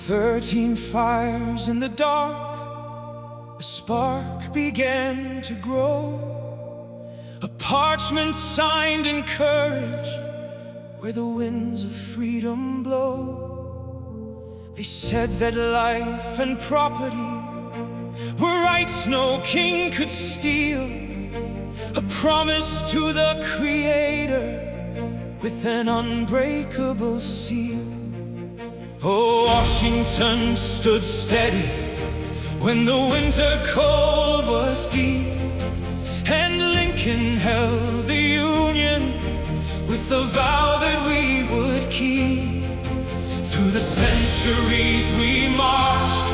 13 fires in the dark, a spark began to grow, a parchment signed in courage, where the winds of freedom blow. They said that life and property were rights no king could steal, a promise to the Creator with an unbreakable seal. Oh, Washington stood steady when the winter cold was deep, and Lincoln held the Union with the vow that we would keep. Through the centuries we marched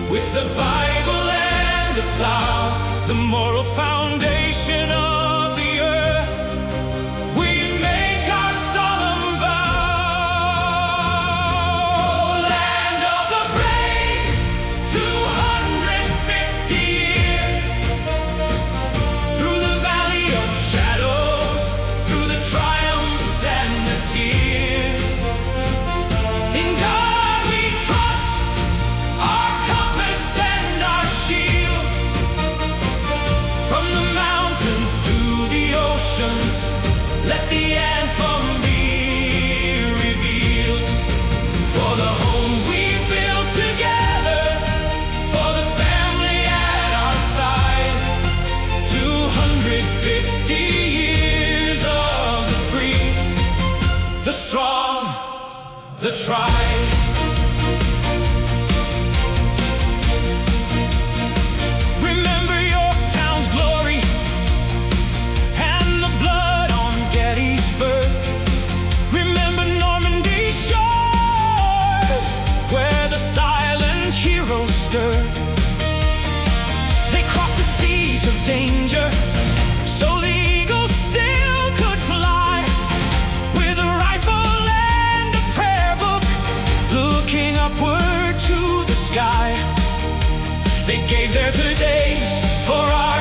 with the Bible and the plow, the moral foundation of the earth. We make our solemn vow. Land of the brave, 250 years, through the valley of shadows, through the triumphs and the tears. In God we trust, our compass and our shield. From the mountains to the oceans, let the anthem be revealed. For the home we build together, for the family at our side. 250 years of the free, the strong, the tried. Remember Yorktown's glory and the blood on Gettysburg. Remember Normandy's shores, where the silent heroes stirred. They crossed the seas of danger so the eagle still could fly, with a rifle and a prayer book, looking upward to the sky. They gave their 2 days for our